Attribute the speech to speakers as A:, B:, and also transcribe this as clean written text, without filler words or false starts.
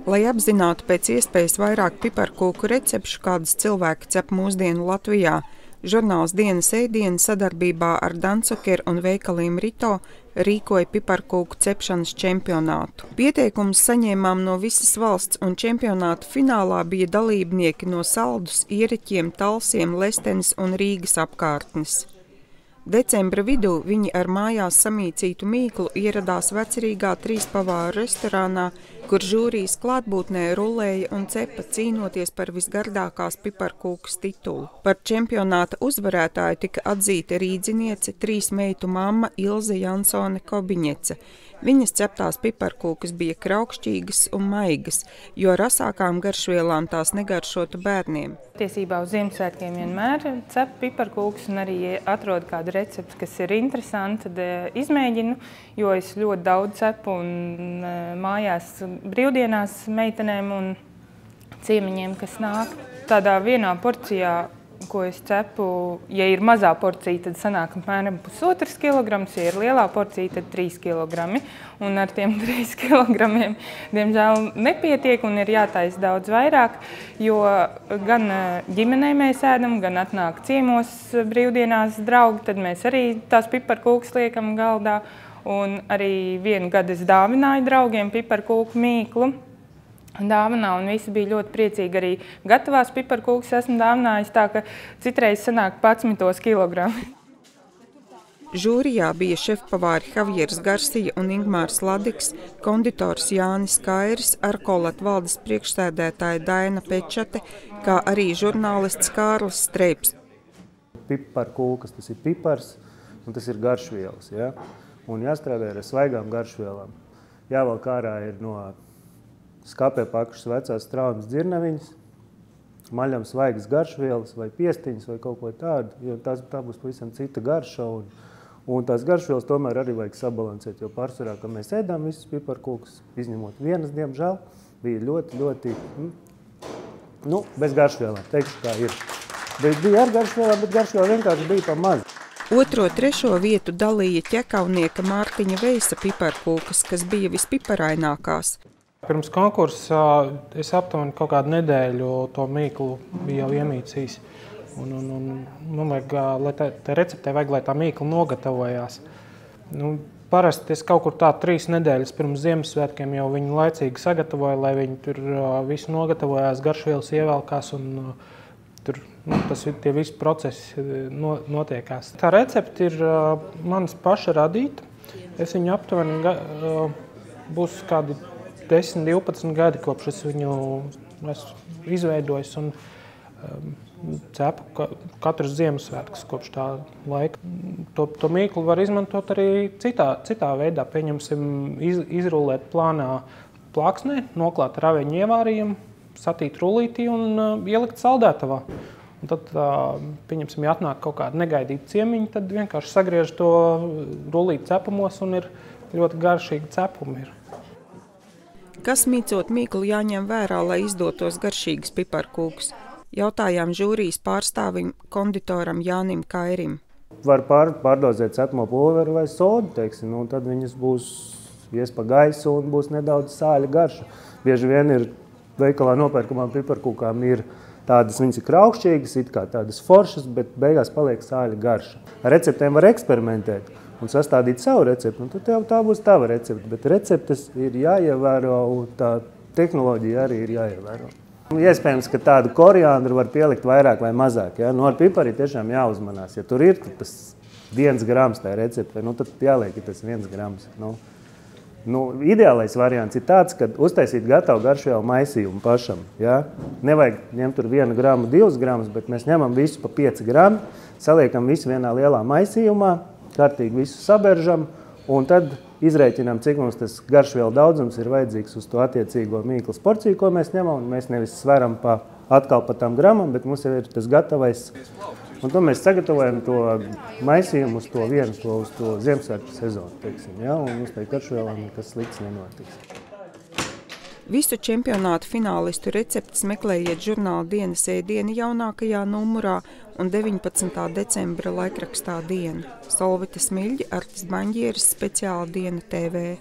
A: Lai apzinātu pēc iespējas vairāk piparkūku recepšu, kādas cilvēki cep mūsdienu Latvijā, žurnāls Dienas ēdiena sadarbībā ar Dancukeru un veikaliem Rito rīkoja piparkūku cepšanas čempionātu. Pieteikumus saņēmām no visas valsts, un čempionāta finālā bija dalībnieki no Saldus, Ieriķiem, Talsiem, Lestenes un Rīgas apkārtnes. Decembra vidū viņi ar mājās samīcītu mīklu ieradās Vecrīgā trīspavāru restorānā, kur žūrijas klātbūtnē rullēja un cepa, cīnoties par visgardākās piparkūkas titulu. Par čempionāta uzvarētāju tika atzīta rīdziniece, 3 meitu mamma Ilze Jansone Kobiņece. Viņas ceptās piparkūkas bija kraukšķīgas un maigas, jo ar asākām garšvielām tās negaršotu bērniem.
B: Tiesībā uz Ziemassvētkiem vienmēr cep piparkūkas, un arī atrodu kādu recepti, kas ir interesanti, tad izmēģinu, jo es ļoti daudz cepu un mājās brīvdienās meitenēm un ciemiņiem, kas nāk. Tādā vienā porcijā, ko es cepu, ja ir mazā porcija, tad sanāk apmēram 1,5 kilograms, ja ir lielā porcija, tad 3 kilogrami. Un ar tiem 3 kilogramiem, diemžēl, nepietiek un ir jātaisa daudz vairāk, jo gan ģimenei mēs ēdam, gan atnāk ciemos brīvdienās draugi, tad mēs arī tās piparkūkas liekam galdā. Un arī vienu gadu es dāvināju draugiem piparkūku mīklu. Dāvinā, un visi bija ļoti priecīgi. Arī gatavās piparkūkas esmu dāvinājis, tā ka citreiz sanāk 11 kilogrami.
A: Žūrijā bija šefpavāri Javieris Garsija un Ingmārs Ladiks, konditors Jānis Kairis, Arkolat valdes priekšsēdētāja Daina Pečate, kā arī žurnālists Kārlis Streips.
C: Piparkūkas, tas ir pipars un tas ir garšvielas, ja? Un jāstrādā ar svaigām garšvielām. Jāvelk ārā ir no skapē pakušas vecās straumes dzirnaviņas, maļam svaigas garšvielas vai piestiņas vai kaut ko tādu, jo tā būs pavisam cita garša. Un tās garšvielas tomēr arī vajag sabalansēt, jo pārsvarā, ka mēs ēdām visus piparkūkus, izņemot vienas, diemžēl, bija ļoti, bez garšvielām, teikšu kā ir. Bet bija ar garšvielām, bet garšviela vienkārši bija pa maz.
A: 2. 3. vietu dalīja ķekaunieka Mārtiņa Veisa piparkūkas, kas bija vispiparainākās.
D: Pirms konkursa es aptuveni kaut kādu nedēļu to mīklu biju jau iemīcījis. Man vajag, lai tā receptē vajag, lai tā mīkla nogatavojās. Parasti es kaut kur tā 3 nedēļas pirms Ziemassvētkiem jau viņu laicīgi sagatavoju, lai viņi tur visu nogatavojās, garšvielas ievelkās un tur tie visi procesi notiekās. Tā recepte ir manas paša radīta. Es viņu aptuveni būs kādi 10, 12 gadi, kopš es viņu esmu izveidojis un cepu katrs Ziemassvētkus kopš tā laika. To mīklu var izmantot arī citā veidā. Pieņemsim, izrullēt plānā plāksnē, noklāt ar aveņu ievārījumu, satīt rullītī un ielikt saldētavā. Un tad, pieņemsim, ja atnāk kaut kāda negaidīta ciemiņa, tad vienkārši sagriež to rullīti cepumos un ir ļoti garšīgi cepumi.
A: Kas mīcot mīklu jāņem vērā, lai izdotos garšīgas piparkūkas? Jautājām žūrijas pārstāvim, konditoram Jānim Kairim.
C: Var pārdozēt cepamo pulveri vai sodu, teiksim, un tad viņas būs ies pa gaisu un būs nedaudz sāļa garša. Bieži vien ir veikalā nopērkamām piparkūkām ir tādas, viņas ir kraukšķīgas, it kā tādas foršas, bet beigās paliek sāļa garša. Ar receptēm var eksperimentēt un sastādīt savu recepti, un tad tā būs tava recepte. Bet receptes ir jāievēro, un tā tehnoloģija arī ir jāievēro. Iespējams, ka tādu koriandru var pielikt vairāk vai mazāk. Ja? Ar pipari tiešām jāuzmanās. Ja tur ir tas 1 grams tā recepte, tad jāliek tas 1 grams. Ideālais variants ir tāds, ka uztaisīt gatavu garšvielu maisījumu pašam. Ja? Nevajag ņemt tur 1 gramu, 2 gramus, bet mēs ņemam visu pa 5 grami, saliekam visu vienā lielā maisījumā, kārtīgi visu saberžam, un tad izrēķinām, cik mums tas garšvielu daudzums ir vajadzīgs uz to attiecīgo mīklas porciju, ko mēs ņemam, un mēs nevis sveram atkal pa tām gramam, bet mums jau ir tas gatavais. Un to mēs sagatavojam to maisījumu uz to Ziemassvētku sezonu, teiksim, ja? Un uz tai garšvielām nekas slikts nenotiks.
A: Visu čempionātu finālistu receptes meklējiet žurnāla Dienas ēdiena jaunākajā numurā un 19. decembra laikrakstā Diena. Solvita Smiļģe, Artis Baņģieris, speciāla Diena TV.